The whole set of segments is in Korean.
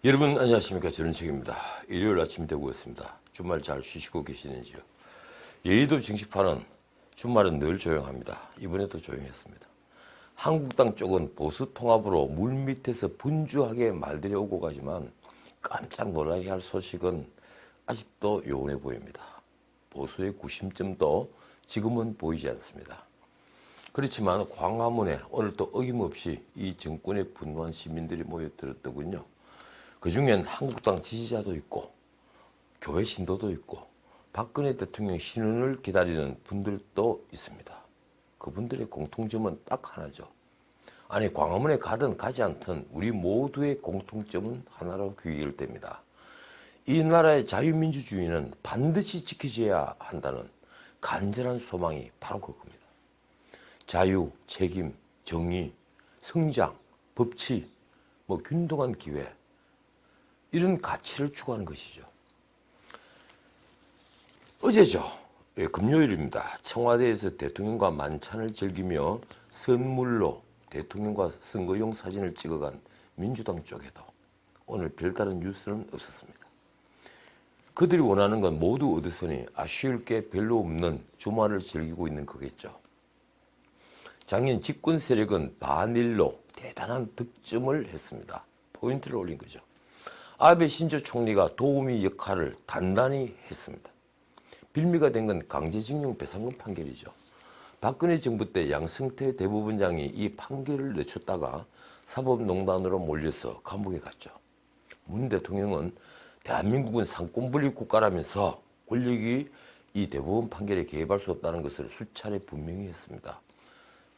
여러분 안녕하십니까. 저는 책입니다. 일요일 아침 되고 있습니다. 주말 잘 쉬시고 계시는지요? 여의도 증시판은 주말은 늘 조용합니다. 이번에도 조용했습니다. 한국당 쪽은 보수 통합으로 물밑에서 분주하게 말들이 오고 가지만 깜짝 놀라게 할 소식은 아직도 요원해 보입니다. 보수의 구심점도 지금은 보이지 않습니다. 그렇지만 광화문에 오늘 또 어김없이 이 정권에 분노한 시민들이 모여들었더군요. 그 중엔 한국당 지지자도 있고 교회 신도도 있고 박근혜 대통령 신원을 기다리는 분들도 있습니다. 그분들의 공통점은 딱 하나죠. 아니 광화문에 가든 가지 않든 우리 모두의 공통점은 하나로 귀결됩니다. 이 나라의 자유민주주의는 반드시 지켜져야 한다는 간절한 소망이 바로 그겁니다. 자유, 책임, 정의, 성장, 법치, 균등한 기회 이런 가치를 추구하는 것이죠. 어제죠. 금요일입니다. 청와대에서 대통령과 만찬을 즐기며 선물로 대통령과 선거용 사진을 찍어간 민주당 쪽에도 오늘 별다른 뉴스는 없었습니다. 그들이 원하는 건 모두 얻으서니 아쉬울 게 별로 없는 주말을 즐기고 있는 거겠죠. 작년 집권 세력은 반일로 대단한 득점을 했습니다. 포인트를 올린 거죠. 아베 신조 총리가 도우미 역할을 단단히 했습니다. 빌미가 된 건 강제징용 배상금 판결이죠. 박근혜 정부 때 양승태 대법원장이 이 판결을 늦췄다가 사법농단으로 몰려서 감옥에 갔죠. 문 대통령은 대한민국은 상권분립 국가라면서 권력이 이 대법원 판결에 개입할 수 없다는 것을 수차례 분명히 했습니다.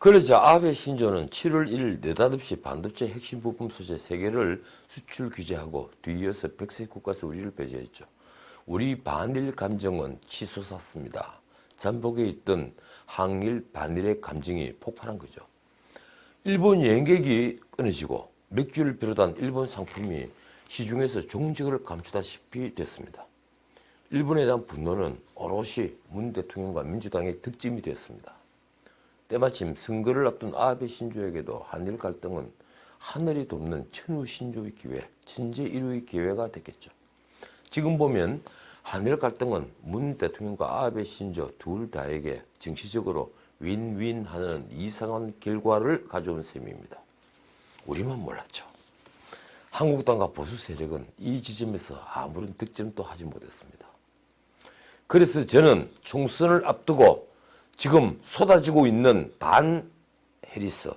그러자 아베 신조는 7월 1일 느닷없이 반도체 핵심 부품 소재 3개를 수출 규제하고 뒤이어서 백색 국가에서 우리를 배제했죠. 우리 반일 감정은 치솟았습니다. 잠복에 있던 항일 반일의 감정이 폭발한 거죠. 일본 여행객이 끊어지고 맥주를 비롯한 일본 상품이 시중에서 종적을 감추다시피 됐습니다. 일본에 대한 분노는 오롯이 문 대통령과 민주당의 득점이 되었습니다. 때마침 선거를 앞둔 아베 신조에게도 한일 갈등은 하늘이 돕는 천우 신조의 기회, 천재 일우의 기회가 됐겠죠. 지금 보면 한일 갈등은 문 대통령과 아베 신조 둘 다에게 정치적으로 윈윈하는 이상한 결과를 가져온 셈입니다. 우리만 몰랐죠. 한국당과 보수 세력은 이 지점에서 아무런 득점도 하지 못했습니다. 그래서 저는 총선을 앞두고 지금 쏟아지고 있는 반해리스,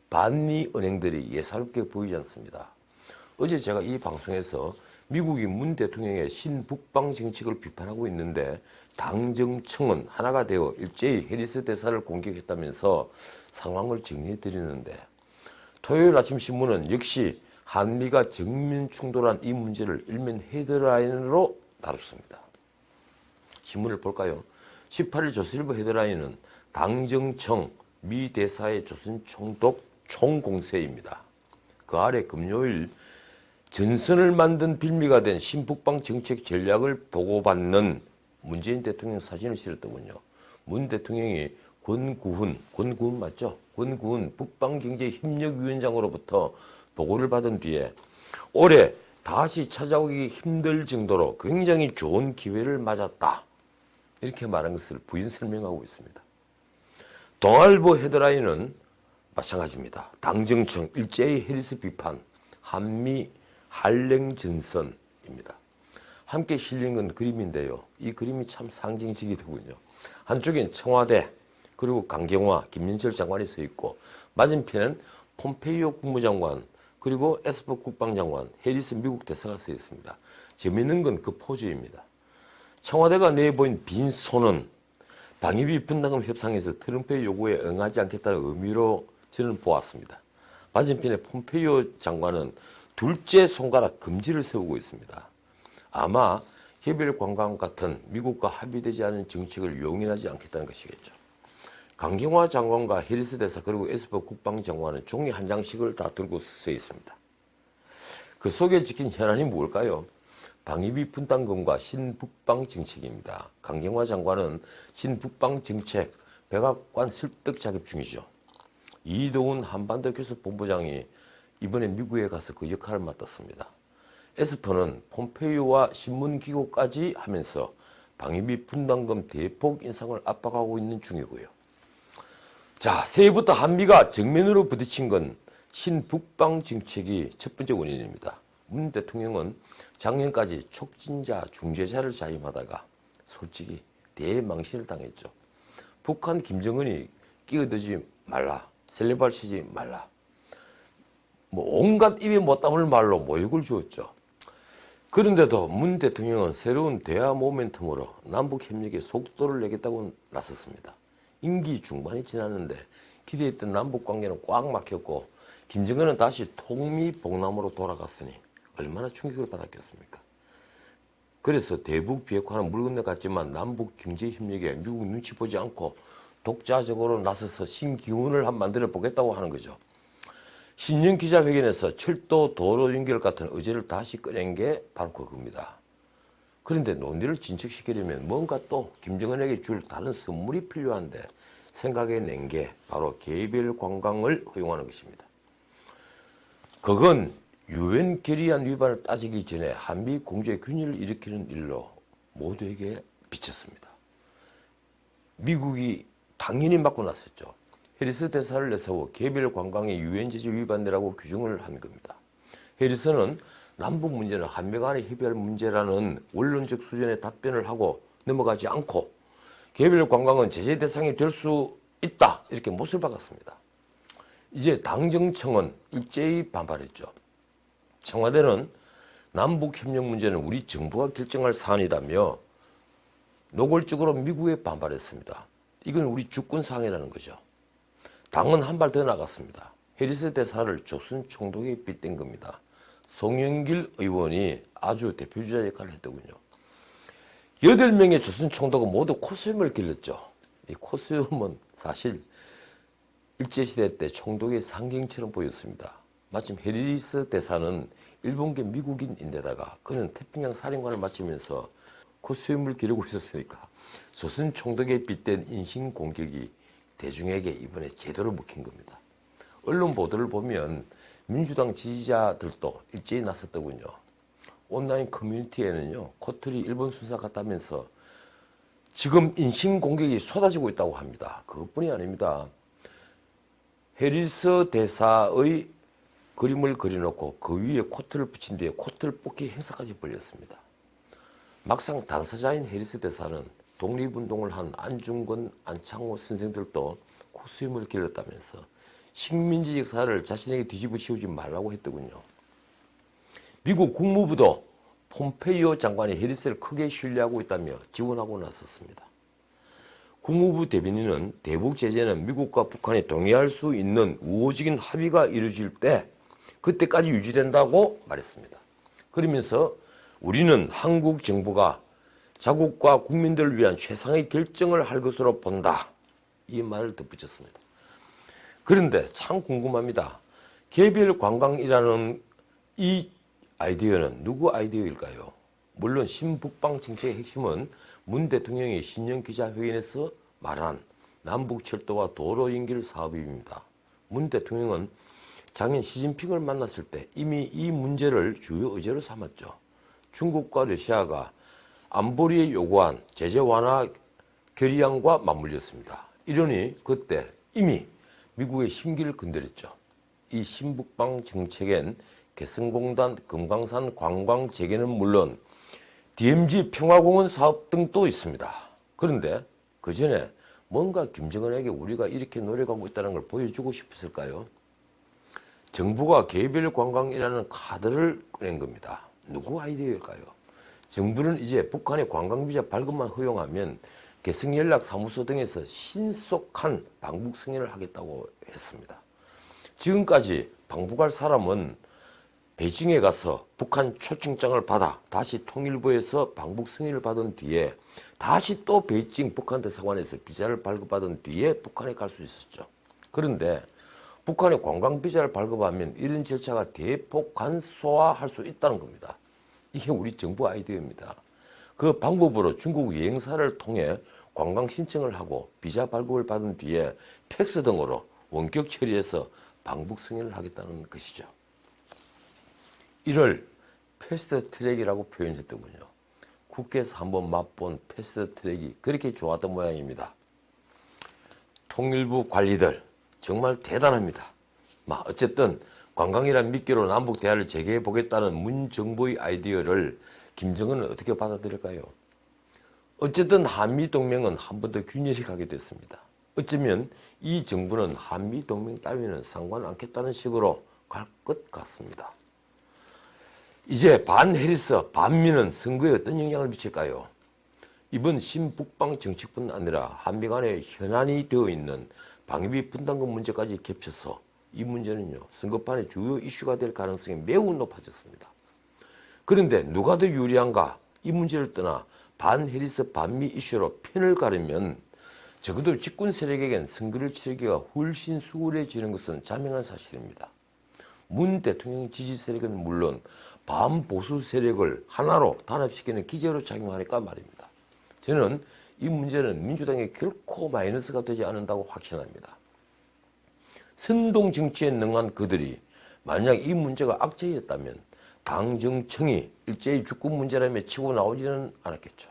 반미 은행들이 예사롭게 보이지 않습니다. 어제 제가 이 방송에서 미국이 문 대통령의 신북방 정책을 비판하고 있는데 당정청은 하나가 되어 일제히 해리스 대사를 공격했다면서 상황을 정리해 드리는데 토요일 아침 신문은 역시 한미가 정면 충돌한 이 문제를 일면 헤드라인으로 다뤘습니다. 신문을 볼까요? 18일 조선일보 헤드라인은 당정청 미 대사의 조선 총독 총공세입니다. 그 아래 금요일 전선을 만든 빌미가 된 신북방 정책 전략을 보고받는 문재인 대통령 사진을 실었더군요. 문 대통령이 권구훈 맞죠? 권구훈 북방경제협력위원장으로부터 보고를 받은 뒤에 올해 다시 찾아오기 힘들 정도로 굉장히 좋은 기회를 맞았다. 이렇게 말한 것을 부인 설명하고 있습니다. 동아일보 헤드라인은 마찬가지입니다. 당정청 일제히 해리스 비판, 한미 한랭전선입니다. 함께 실린 건 그림인데요. 이 그림이 참 상징적이더군요. 한쪽엔 청와대 그리고 강경화, 김민철 장관이 서 있고 맞은편엔 폼페이오 국무장관 그리고 에스퍼 국방장관, 해리스 미국 대사가 서 있습니다. 재미있는 건 그 포즈입니다. 청와대가 내보인 빈손은 방위비 분담금 협상에서 트럼프의 요구에 응하지 않겠다는 의미로 저는 보았습니다. 맞은편에 폼페이오 장관은 둘째 손가락 금지를 세우고 있습니다. 아마 개별 관광 같은 미국과 합의되지 않은 정책을 용인하지 않겠다는 것이겠죠. 강경화 장관과 해리스 대사 그리고 에스퍼 국방장관은 종이 한 장씩을 다 들고 서 있습니다. 그 속에 찍힌 현안이 뭘까요? 방위비 분담금과 신북방 정책입니다. 강경화 장관은 신북방 정책 백악관 설득 작업 중이죠. 이동훈 한반도 교섭본부장이 이번에 미국에 가서 그 역할을 맡았습니다. 에스퍼는 폼페이오와 신문기고까지 하면서 방위비 분담금 대폭 인상을 압박하고 있는 중이고요. 자, 새해부터 한미가 정면으로 부딪힌 건 신북방 정책이 첫 번째 원인입니다. 문 대통령은 작년까지 촉진자, 중재자를 자임하다가 솔직히 대망신을 당했죠. 북한 김정은이 끼어들지 말라, 셀레발 치지 말라, 온갖 입에 못 담을 말로 모욕을 주었죠. 그런데도 문 대통령은 새로운 대화 모멘텀으로 남북협력에 속도를 내겠다고 나섰습니다. 임기 중반이 지났는데 기대했던 남북관계는 꽉 막혔고 김정은은 다시 통미봉남으로 돌아갔으니 얼마나 충격을 받았겠습니까? 그래서 대북 비핵화는 물 건너갔지만 남북 경제협력에 미국 눈치 보지 않고 독자적으로 나서서 신기운을 만들어 보겠다고 하는 거죠. 신년 기자회견에서 철도 도로 연결 같은 의제를 다시 꺼낸 게 바로 그겁니다. 그런데 논의를 진척시키려면 뭔가 또 김정은에게 줄 다른 선물이 필요한데 생각해낸 게 바로 개별 관광을 허용하는 것입니다. 그건 유엔 결의안 위반을 따지기 전에 한미 공조의 균열을 일으키는 일로 모두에게 비쳤습니다. 미국이 당연히 맞고 나섰죠. 해리스 대사를 내세워 개별 관광의 유엔 제재 위반이라고 규정을 한 겁니다. 해리스는 남북 문제는 한미 간에 협의할 문제라는 원론적 수준의 답변을 하고 넘어가지 않고 개별 관광은 제재 대상이 될 수 있다 이렇게 못을 박았습니다. 이제 당정청은 일제히 반발했죠. 청와대는 남북협력 문제는 우리 정부가 결정할 사안이다며 노골적으로 미국에 반발했습니다. 이건 우리 주권사항이라는 거죠. 당은 한 발 더 나갔습니다. 해리스 대사를 조선 총독에 빗댄 겁니다. 송영길 의원이 아주 대표주자 역할을 했더군요. 8명의 조선 총독은 모두 코스염을 길렀죠. 이 코스염은 사실 일제시대 때 총독의 상징처럼 보였습니다. 마침 해리스 대사는 일본계 미국인인데다가 그는 태평양 사령관을 맡으면서 코스염을 기르고 있었으니까 조선 총독에 빗댄 인신공격이 대중에게 이번에 제대로 먹힌 겁니다. 언론 보도를 보면 민주당 지지자들도 일제히 나섰더군요. 온라인 커뮤니티에는요, 코틀이 일본 순사 같다면서 지금 인신공격이 쏟아지고 있다고 합니다. 그것뿐이 아닙니다. 해리스 대사의 그림을 그려놓고 그 위에 코트를 붙인 뒤에 코트를 뽑기 행사까지 벌였습니다. 막상 당사자인 해리스 대사는 독립운동을 한 안중근, 안창호 선생들도 코스염을 길렀다면서 식민지 역사를 자신에게 뒤집어 씌우지 말라고 했더군요. 미국 국무부도 폼페이오 장관이 해리스를 크게 신뢰하고 있다며 지원하고 나섰습니다. 국무부 대변인은 대북 제재는 미국과 북한이 동의할 수 있는 우호적인 합의가 이루어질 때 그때까지 유지된다고 말했습니다. 그러면서 우리는 한국 정부가 자국과 국민들을 위한 최상의 결정을 할 것으로 본다. 이 말을 덧붙였습니다. 그런데 참 궁금합니다. 개별 관광이라는 이 아이디어는 누구 아이디어일까요? 물론 신북방 정책의 핵심은 문 대통령이 신년 기자회견에서 말한 남북철도와 도로 연결 사업입니다. 문 대통령은 작년 시진핑을 만났을 때 이미 이 문제를 주요 의제로 삼았죠. 중국과 러시아가 안보리에 요구한 제재 완화 결의안과 맞물렸습니다. 이러니 그때 이미 미국의 심기를 건드렸죠. 이 신북방 정책엔 개성공단 금강산 관광 재개는 물론 DMZ 평화공원 사업 등도 있습니다. 그런데 그 전에 뭔가 김정은에게 우리가 이렇게 노력하고 있다는 걸 보여주고 싶었을까요? 정부가 개별 관광이라는 카드를 꺼낸 겁니다. 누구 아이디어일까요? 정부는 이제 북한의 관광비자 발급만 허용하면 개성연락사무소 등에서 신속한 방북 승인을 하겠다고 했습니다. 지금까지 방북할 사람은 베이징에 가서 북한 초청장을 받아 다시 통일부에서 방북 승인을 받은 뒤에 다시 또 베이징 북한 대사관에서 비자를 발급받은 뒤에 북한에 갈 수 있었죠. 그런데 북한의 관광비자를 발급하면 이런 절차가 대폭 간소화할 수 있다는 겁니다. 이게 우리 정부 아이디어입니다. 그 방법으로 중국 여행사를 통해 관광 신청을 하고 비자 발급을 받은 뒤에 팩스 등으로 원격 처리해서 방북 승인을 하겠다는 것이죠. 이를 패스트 트랙이라고 표현했더군요. 국회에서 한번 맛본 패스트 트랙이 그렇게 좋았던 모양입니다. 통일부 관리들 정말 대단합니다. 어쨌든 관광이란 미끼로 남북 대화를 재개해 보겠다는 문 정부의 아이디어를 김정은은 어떻게 받아들일까요? 어쨌든 한미동맹은 한 번 더 균열이 가게 됐습니다. 어쩌면 이 정부는 한미동맹 따위는 상관 않겠다는 식으로 갈 것 같습니다. 이제 반 해리스, 반미는 선거에 어떤 영향을 미칠까요? 이번 신북방 정책뿐 아니라 한미 간에 현안이 되어 있는 방위비 분담금 문제까지 겹쳐서 이 문제는요, 선거판의 주요 이슈가 될 가능성이 매우 높아졌습니다. 그런데 누가 더 유리한가? 이 문제를 떠나 반 해리스 반미 이슈로 편을 가르면 적어도 집권 세력에겐 선거를 치르기가 훨씬 수월해지는 것은 자명한 사실입니다. 문 대통령 지지 세력은 물론 반보수 세력을 하나로 단합시키는 기제로 작용하니까 말입니다. 저는 이 문제는 민주당에 결코 마이너스가 되지 않는다고 확신합니다. 선동 정치에 능한 그들이 만약 이 문제가 악재였다면 당 정청이 일제히 주권 문제라며 치고 나오지는 않았겠죠.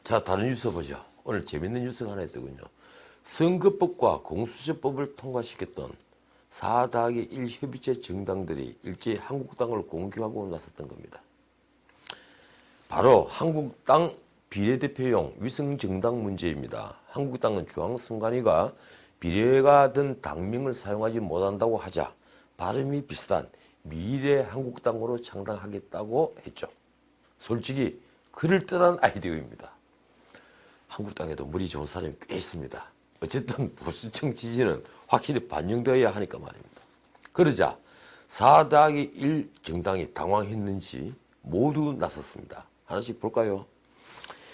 자, 다른 뉴스 보죠. 오늘 재밌는 뉴스가 하나 있더군요. 선거법과 공수처법을 통과시켰던 4-1 협의체 정당들이 일제히 한국당을 공격하고 나섰던 겁니다. 바로 한국당 비례대표용 위성정당 문제입니다. 한국당은 중앙선관위가 비례가 된 당명을 사용하지 못한다고 하자 발음이 비슷한 미래한국당으로 창당하겠다고 했죠. 솔직히 그럴듯한 아이디어입니다. 한국당에도 물이 좋은 사람이 꽤 있습니다. 어쨌든 보수층 지지는 확실히 반영되어야 하니까 말입니다. 그러자 4-1 정당이 당황했는지 모두 나섰습니다. 하나씩 볼까요?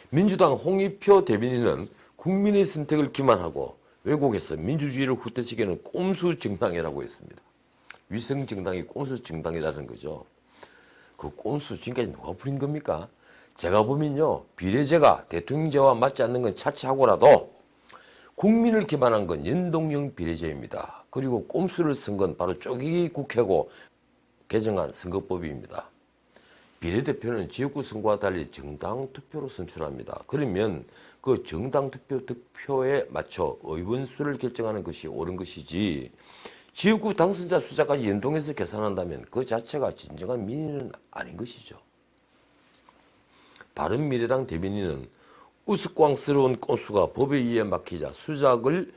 민주당 홍익표 대변인은 국민의 선택을 기만하고 왜곡해서 민주주의를 후퇴시키는 꼼수 정당이라고 했습니다. 위성 정당이 꼼수 정당이라는 거죠. 그 꼼수 지금까지 누가 부린 겁니까? 제가 보면요, 비례제가 대통령제와 맞지 않는 건 차치하고라도 국민을 기반한 건 연동형 비례제입니다. 그리고 꼼수를 쓴 건 바로 쪼개기 국회고 개정한 선거법입니다. 비례대표는 지역구 선거와 달리 정당 투표로 선출합니다. 그러면 그 정당 투표 득표에 맞춰 의원수를 결정하는 것이 옳은 것이지 지역구 당선자 숫자까지 연동해서 계산한다면 그 자체가 진정한 민의는 아닌 것이죠. 바른미래당 대변인은 우스꽝스러운 꼼수가 법에 의해 막히자 수작을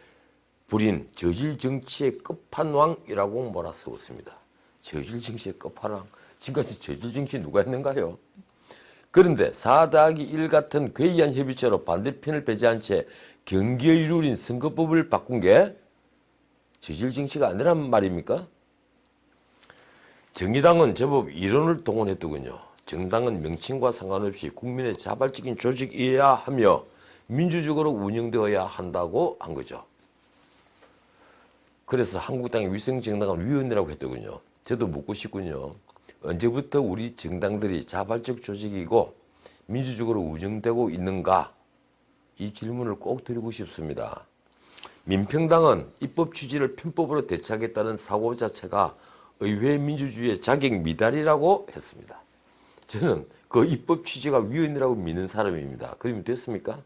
부린 저질 정치의 끝판왕이라고 몰아세웠습니다. 저질 정치의 끝판왕. 지금까지 저질 정치 누가 했는가요? 그런데 4-1 같은 괴이한 협의체로 반대편을 배제한 채 경기의 룰인 선거법을 바꾼 게 저질 정치가 아니란 말입니까? 정의당은 제법 이론을 동원했더군요. 정당은 명칭과 상관없이 국민의 자발적인 조직이어야 하며 민주적으로 운영되어야 한다고 한 거죠. 그래서 한국당의 위성정당은 위원회라고 했더군요. 저도 묻고 싶군요. 언제부터 우리 정당들이 자발적 조직이고 민주적으로 운영되고 있는가? 이 질문을 꼭 드리고 싶습니다. 민평당은 입법 취지를 편법으로 대체하겠다는 사고 자체가 의회 민주주의의 자격 미달이라고 했습니다. 저는 그 입법 취지가 위헌이라고 믿는 사람입니다. 그러면 됐습니까?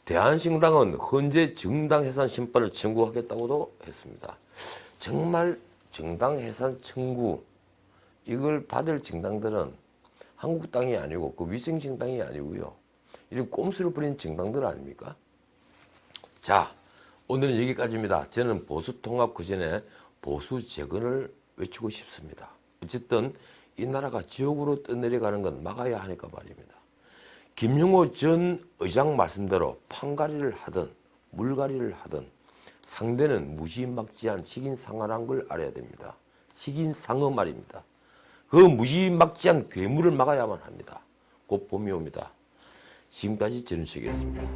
대한신당은 헌재 정당 해산 심판을 청구하겠다고도 했습니다. 정말 정당 해산 청구 이걸 받을 정당들은 한국당이 아니고 그 위성정당이 아니고요. 이런 꼼수를 부린 정당들 아닙니까? 자, 오늘은 여기까지입니다. 저는 보수통합 그 전에 보수 재건을 외치고 싶습니다. 어쨌든 이 나라가 지옥으로 떠내려가는 건 막아야 하니까 말입니다. 김용호 전 의장 말씀대로 판가리를 하든 물갈이를 하든 상대는 무지막지한 식인상어란 걸 알아야 됩니다. 식인상어 말입니다. 그 무지막지한 괴물을 막아야만 합니다. 곧 봄이 옵니다. 지금까지 전우식이었습니다.